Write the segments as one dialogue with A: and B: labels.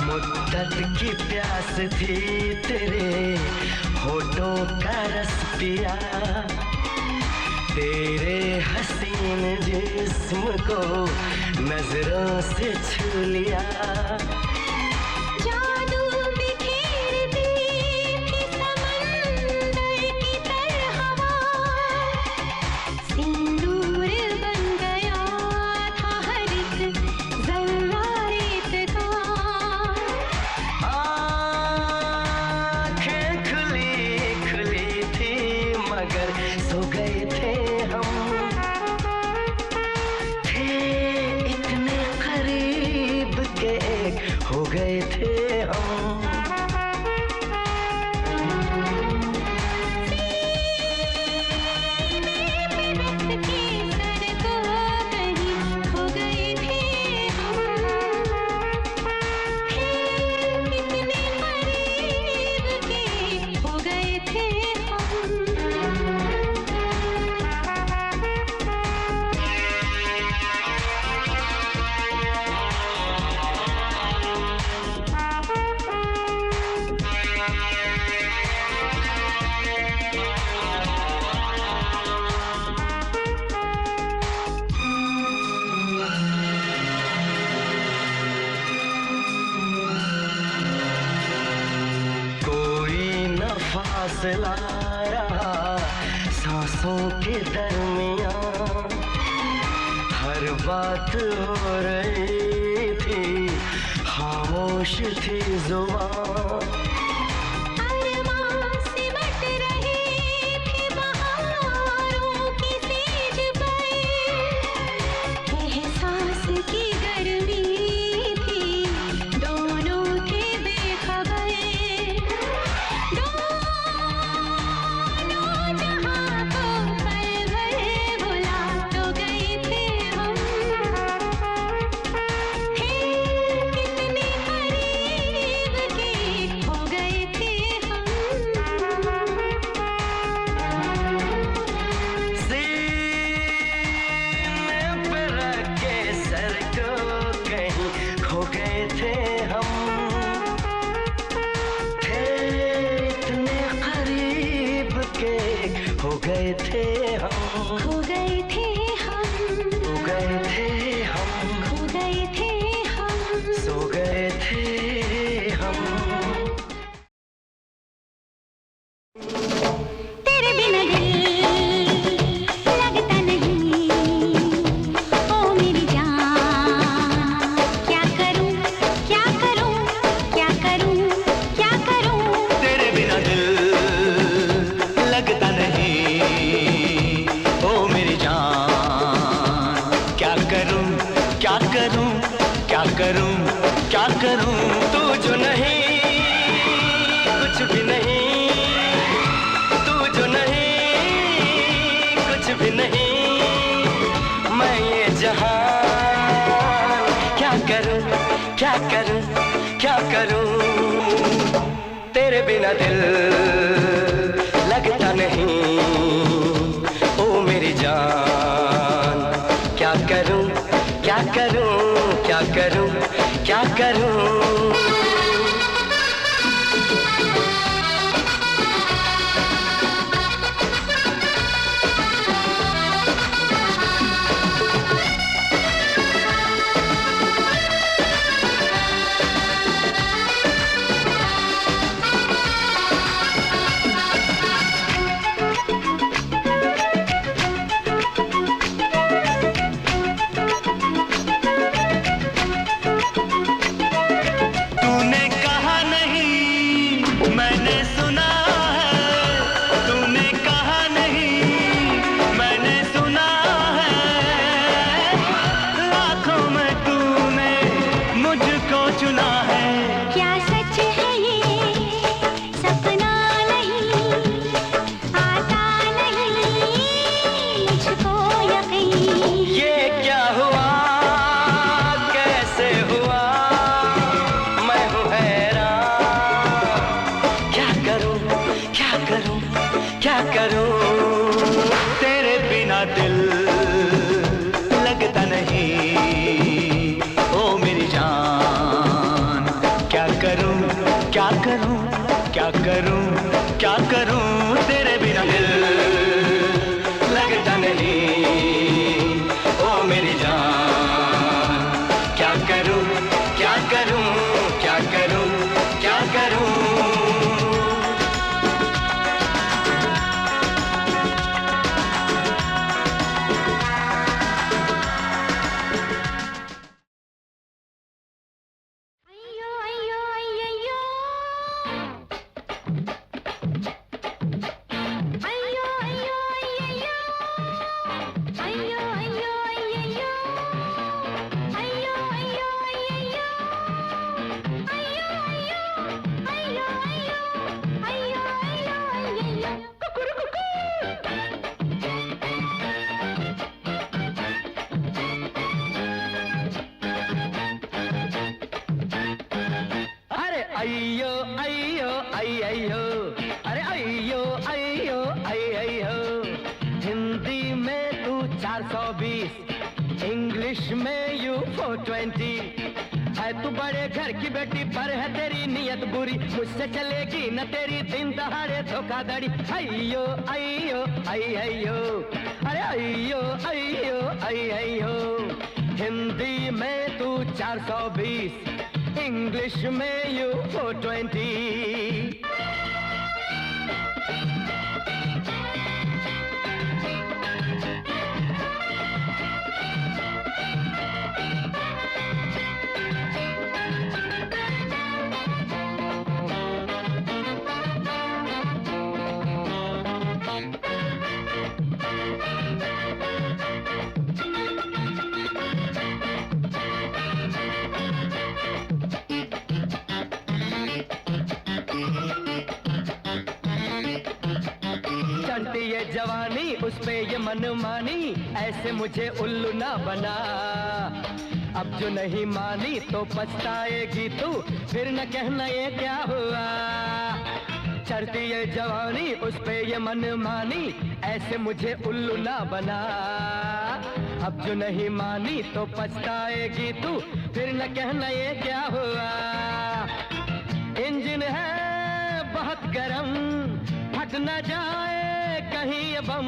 A: मुद्दत की प्यास थी तेरे होठों का रस पिया, तेरे हसीन जिस्म को नजरों से छू लिया। सो गए थे हम, थे इतने करीब के एक हो गए थे हम। फासला रहा सांसों के दरमियां, हर बात हो रही थी, खामोश थी जुबान। बिना दिल लगता नहीं। ओ मेरी जान, क्या करूं क्या करूं क्या करूं क्या करूं। क्या करूं तेरे बिना दिल लगता नहीं। ओ मेरी जान, क्या करूं क्या करूं क्या करूं क्या करूं तेरे बिना दिल लगता नहीं। ओ मेरी जान, क्या करूं क्या करूं क्या करूं क्या करूं। अय्यो अय्यो अय्यो, अरे अय्यो अय्यो अय्यो। हिंदी में तू 420, इंग्लिश में यू 420। है तू बड़े घर की बेटी पर है तेरी नीयत बुरी, मुझसे चलेगी न तेरी दिन दहाड़े धोखाधड़ी। अय्यो अय्यो अय्यो, अरे अय्यो अय्यो अय्यो। हिंदी में तू 420, इंग्लिश में यू 420। ये जवानी उस पे ये मनमानी, ऐसे मुझे उल्लू ना बना। अब जो नहीं मानी तो पछताएगी तू, फिर न कहना ये क्या हुआ। चढ़ती ये जवानी उस पे ये मनमानी, ऐसे मुझे उल्लू ना बना। अब जो नहीं मानी तो पछताएगी तू, फिर न कहना ये क्या हुआ। इंजन है बहुत गरम, फट न जाए कहीं ये बम।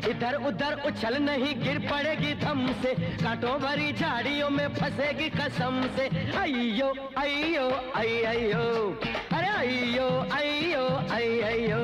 A: इधर उधर उछल नहीं गिर पड़ेगी धम से, कांटों भरी झाड़ियों में फंसेगी कसम से। अय्यो अय्यो अय्यो, अरे अय्यो अय्यो अय्यो।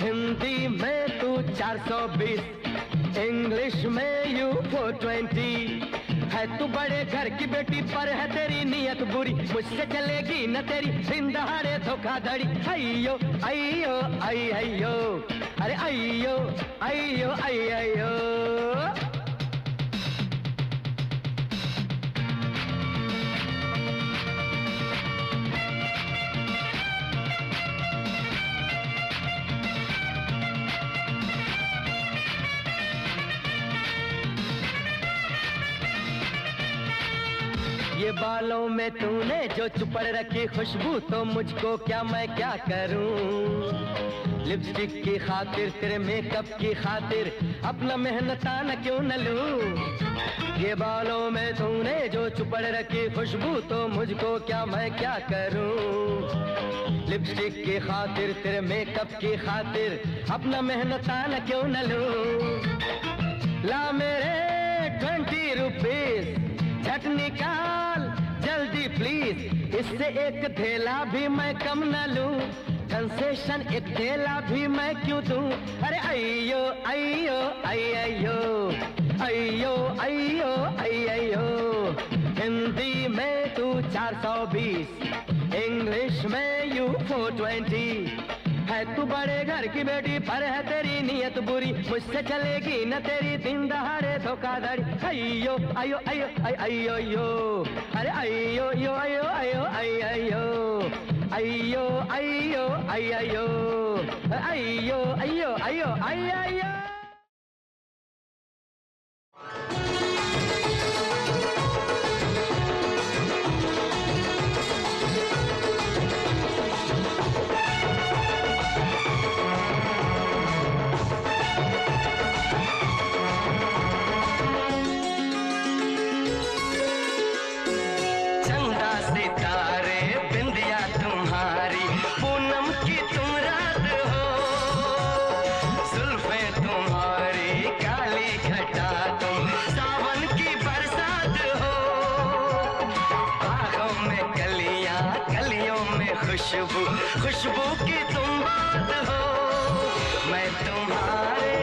A: हिंदी में तू 420, इंग्लिश में यू 420। है तू बड़े घर की बेटी पर है तेरी नीयत बुरी, मुझसे चलेगी न तेरी दिन दहाड़े धोखाधड़ी। अय्यो अय्यो अय्यो, अरे अय्यो अय्यो अय्यो। ये बालों में तूने जो चुपड़ रखी खुशबू, तो मुझको क्या मैं क्या करूं। लिपस्टिक की खातिर, तेरे मेकअप की खातिर अपना मेहनताना क्यों न लूं। ये बालों में तूने जो चुपड़ रखी खुशबू, तो मुझको क्या मैं क्या करूं। लिपस्टिक की खातिर, तेरे मेकअप की खातिर अपना मेहनताना क्यों न लूं। ला मेरे 20 रुपीज झट निकाल जल्दी प्लीज, इससे एक थैला भी मैं कम न लूं। कंसेशन एक थैला भी मैं क्यों दूं। अरे अयो अयो अयो अयो अयो अयो। हिंदी में तू 420, इंग्लिश में यू 420। है तू बड़े घर की बेटी पर है तेरी नीयत बुरी, मुझसे चलेगी न तेरी दिन दहाड़े धोखाधड़ी। अयो अयो अयो अयो अयो, अरे अयो यो अयो अयो अयो अयो अयो अयो अयो अयो अयो अयो।
B: खुशबू खुशबू की तुम बात हो, मैं तुम्हारे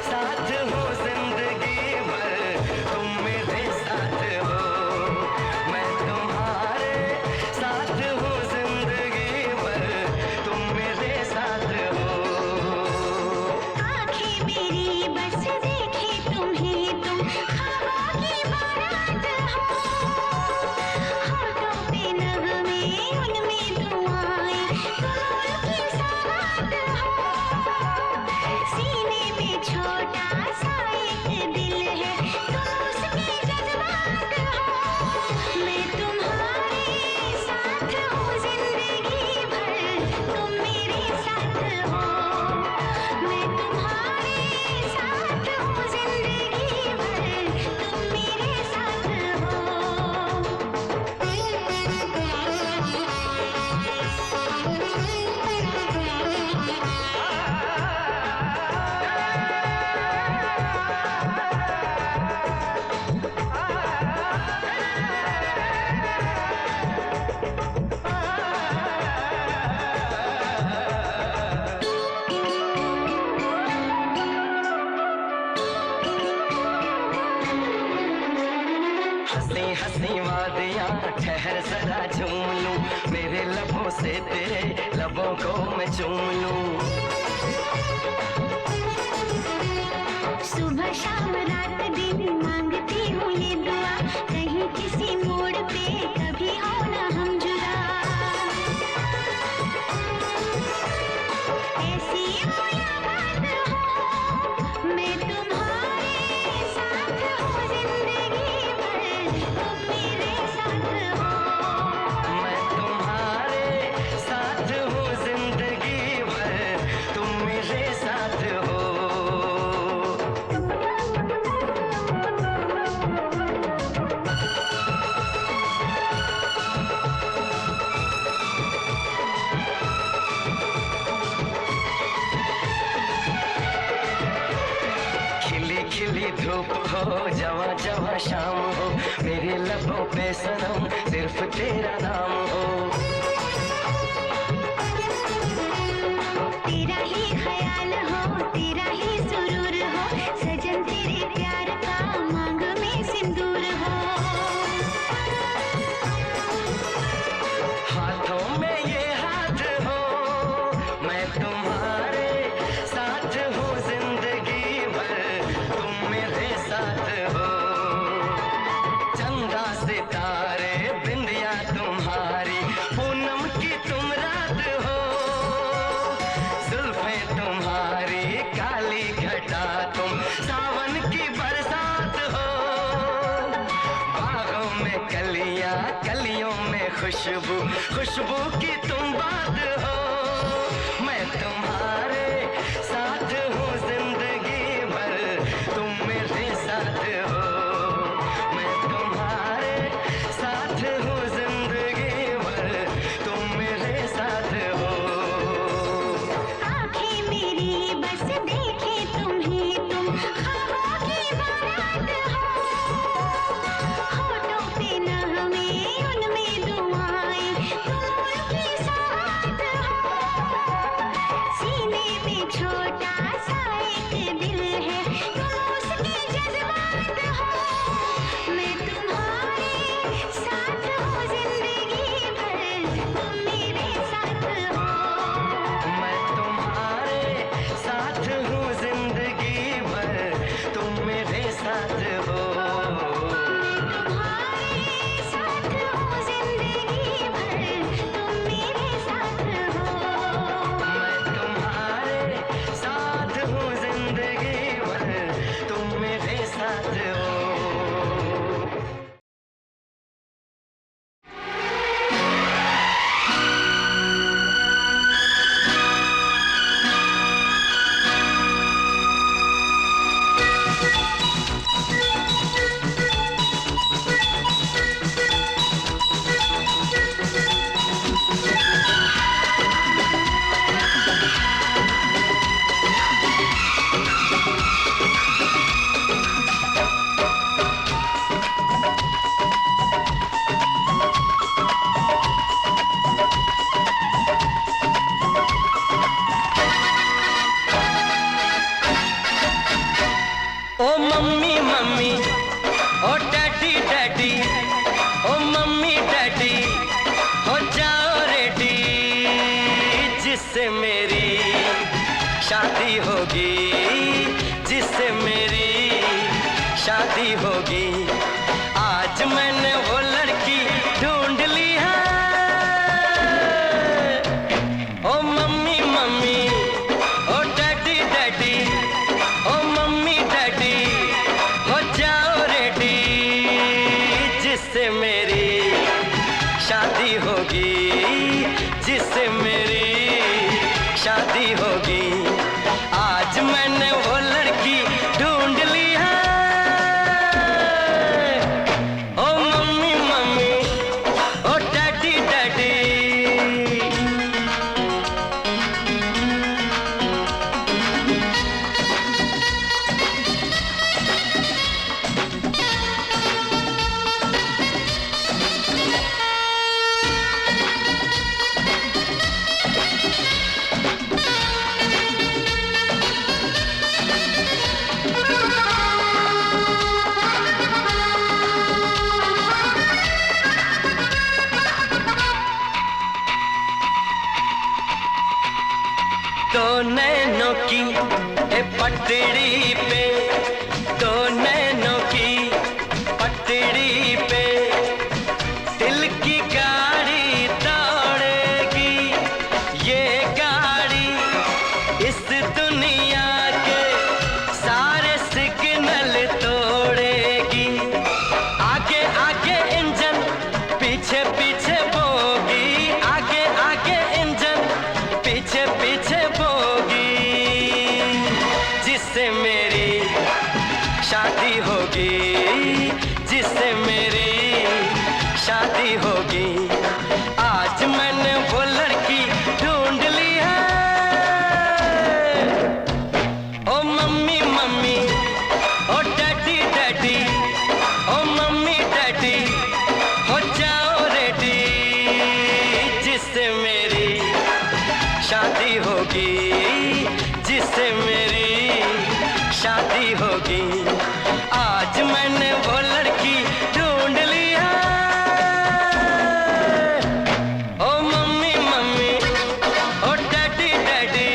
B: साथ हूँ जिंदगी भर, तुम मेरे साथ हो। मैं तुम्हारे साथ हूँ जिंदगी भर, तुम मेरे साथ हो।
C: आँखें मेरी बस देखे तुम्हें, तुम ख्वाबों की बारात हो। होठों पे नगमे उनमें दुआएं, तुम उनकी सौगात हो। सीने में छोटा सा एक दिल है, तुम उसके जज्बात हो। मैं तुम्हारे साथ हूँ जिंदगी भर, तुम मेरे साथ हो। मैं तुम्हारे साथ हूँ जिंदगी भर, तुम मेरे साथ
B: हंसी हंसी वादियाँ ठहर जरा झूम लूं, मेरे लबों से तेरे लबों को मैं चूम लूं।
C: सुबह शाम रात दिन मांगती हूँ ये दुआ, कहीं किसी मोड़ पे कभी हो ना हम जुदा। ऐसी मुलाकात हो, मैं तुम्हारे साथ हूँ जिंदगी भर, तुम मेरे साथ हो।
B: मैं तुम्हारे साथ हूँ जिंदगी भर, तुम मेरे साथ हो। खिली खिली धूप हो, जवा जवा शाम हो, मेरे लबों पे सनम सिर्फ तेरा नाम हो।
C: तेरा ही ख्याल हो, तेरा ही सुरूर हो, सजन तेरे प्यार का मांग में सिंदूर हो।
B: हाथों में ये हाथ हो, मैं तुम्हारे साथ हूँ जिंदगी भर, तुम मेरे साथ हो। चंदा सितारे बिंदिया तुम्हारी, खुशबू खुशबू की तुम बात हो। मैं तुम्हारे साथ हूँ जिंदगी भर, तुम मेरे साथ हो। मैं तुम्हारे साथ हूँ जिंदगी भर, तुम मेरे साथ हो।
C: आँखें मेरी बस देखे तुम्हें, तुम ख्वाबों की बारात हो। होठों पे नगमें, उनमें दुआएं, तुम उनकी सौगात हो। सीने में छोटा सा एक दिल है, तुम उसके जज्बात हो। मैं तुम्हारे साथ हूँ जिंदगी भर, तुम मेरे साथ हो।
B: मैं तुम्हारे साथ हूँ जिंदगी भर, तुम मेरे साथ हो।
C: तुम्हारे साथ हूँ जिंदगी भर, तुम मेरे साथ हो।
B: मैं तुम्हारे साथ हूँ जिंदगी भर, तुम मेरे साथ हो।
A: ओ मम्मी मम्मी, ओ डैडी डैडी, ओ मम्मी डैडी, हो जाओ रेडी, जिससे मेरी शादी होगी, जिससे मेरी शादी होगी। आज मैंने वो लड़की ढूंढ ली है। ओ मम्मी मम्मी, ओ डैडी डैडी, ओ मम्मी डैडी, हो जाओ रेडी, जिससे मेरी शादी होगी, जिससे मेरी शादी होगी। आज मैंने वो लड़की ढूंढ ली है। ओ मम्मी मम्मी, ओ डैडी डैडी। दो नैनों की ए पटड़ी पे, दो नैनों की पटड़ी पे, दिल की गाड़ी दौड़ेगी। ये गाड़ी इस दुनिया के सारे सिग्नल तोड़ेगी। आगे आगे इंजन, पीछे पीछे बोगी, आगे आगे इंजन, पीछे पीछे बोगी, जिससे मेरी शादी होगी, जिससे मेरी शादी होगी। आज मैंने वो लड़की ढूंढ ली है। ओ मम्मी मम्मी, ओ डैडी डैडी, ओ मम्मी डैडी, हो जाओ रेडी, जिससे मेरी शादी होगी, जिससे मेरी शादी होगी। आज मैंने वो लड़की ढूंढ ली है। ओ मम्मी मम्मी, ओ डैडी डैडी।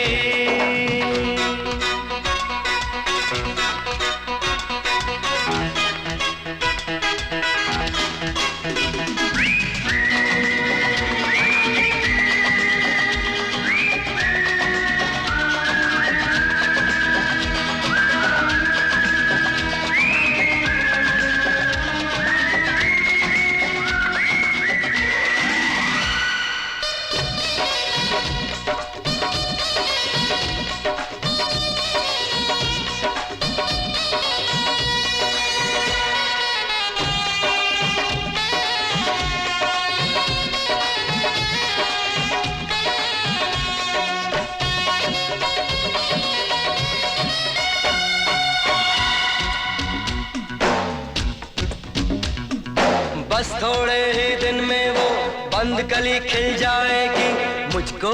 B: बस थोड़े ही दिन में वो बंद कली खिल जाएगी। मुझको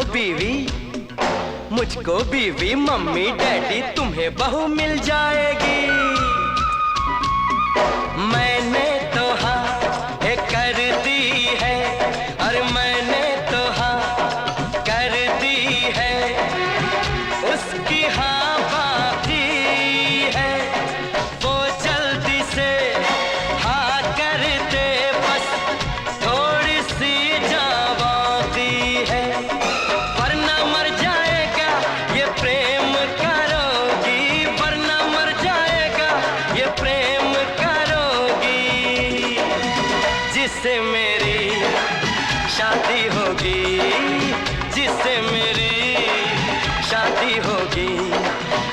B: बीवी मम्मी डैडी तुम्हें बहू मिल जाएगी। मैंने तो हाँ कर दी है, अरे मैंने तो हाँ कर दी है। उसकी हाँ बाकी है, वो जल्दी से हाँ कर दे, बस थोड़ी सी जावादी है। वरना मर जाएगा ये प्रेम करोगी, वरना मर जाएगा ये प्रेम करोगी। जिससे मेरी शादी होगी, जिससे मेरी शादी होगी।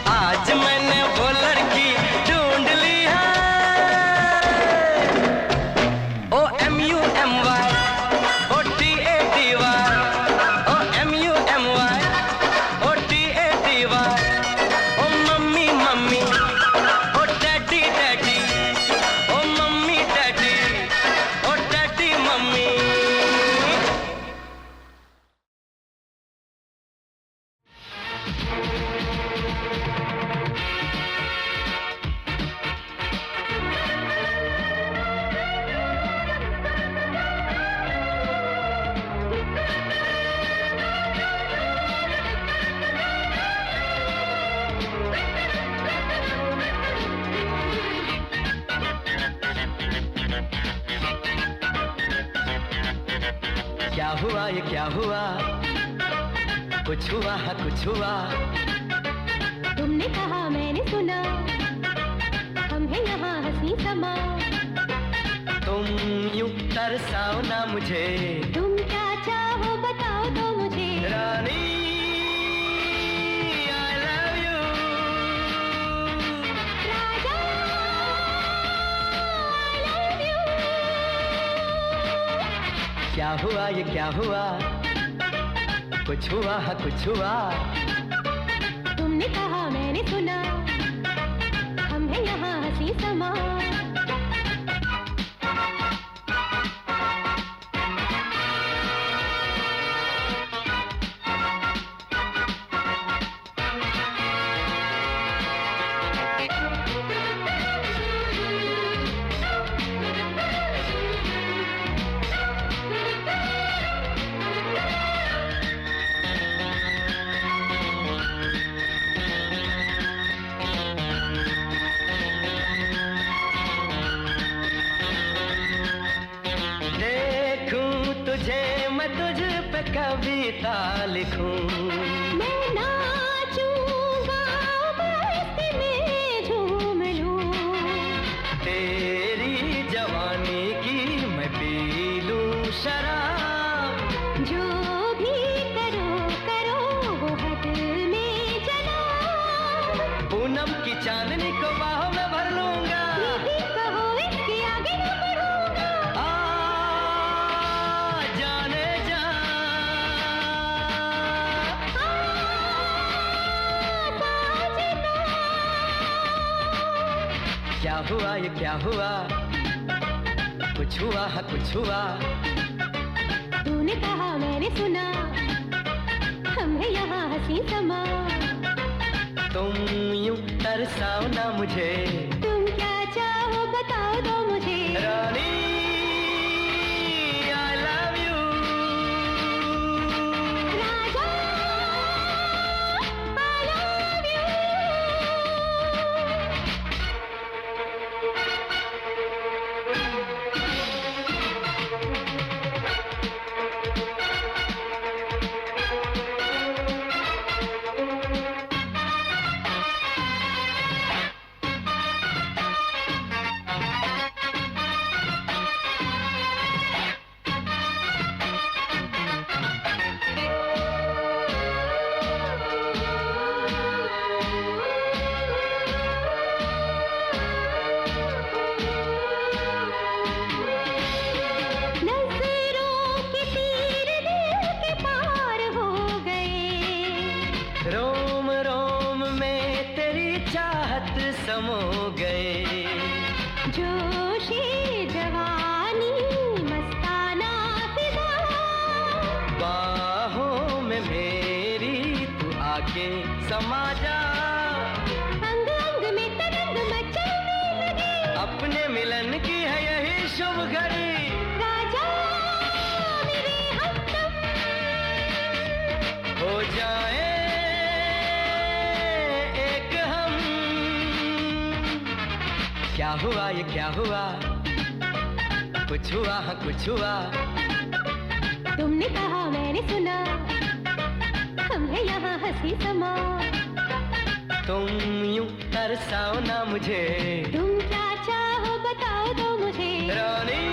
B: आज मैंने वो लड़की ढूंढ ली है। OMUMY OTATY, OMUMY OTATY। ओ मम्मी मम्मी, ओ डैडी डैडी, ओ मम्मी डैडी, ओ डैडी मम्मी। क्या हुआ ये क्या हुआ, कुछ हुआ है कुछ हुआ।
C: तुमने कहा मैंने सुना, हम हैं यहाँ हंसी समा।
B: तुम यूं तरसाओ ना मुझे,
C: तुम क्या चाहो बताओ तो मुझे।
B: रानी I love you।
C: Raja I love you।
B: क्या हुआ ये क्या हुआ, कुछ हुआ है कुछ हुआ।
C: तुमने कहा मैंने सुना, हम हैं यहाँ हंसी समा।
B: कविता लिखूं,
C: मैं नाचूंगा मस्ती में झूम लूं।
B: तेरी जवानी की मैं पी लूं शराब।
C: जो भी करो करो वो हद में चला।
B: पूनम की चांदनी को बाहों में भर लूंगा।
C: यही कहो इसके आगे न बढ़ूंगा।
B: जाने जा क्या हुआ ये क्या हुआ, कुछ हुआ है कुछ हुआ।
C: तूने कहा मैंने सुना, हम हैं यहाँ हंसी समा।
B: तुम यूं तरसाओ ना मुझे,
C: तुम क्या चाहो बताओ दो मुझे।
B: रानी I love you।
C: Raja I love you।
B: रोम रोम में तेरी चाहत समो गए।
C: जोशी जवानी
A: आके समा जा,
C: अंग अंग में तरंग मचलने लगे,
A: अपने मिलन की है यही शुभ घड़ी।
C: राजा मेरे हमदम
A: हो जाए एक हम। क्या हुआ ये क्या हुआ, कुछ हुआ हाँ कुछ हुआ।
C: तुमने कहा मैंने सुना, हम है यहाँ हंसी समा।
A: तुम यूं तरसाओ ना मुझे,
C: तुम क्या चाहो बताओ दो मुझे,
A: रानी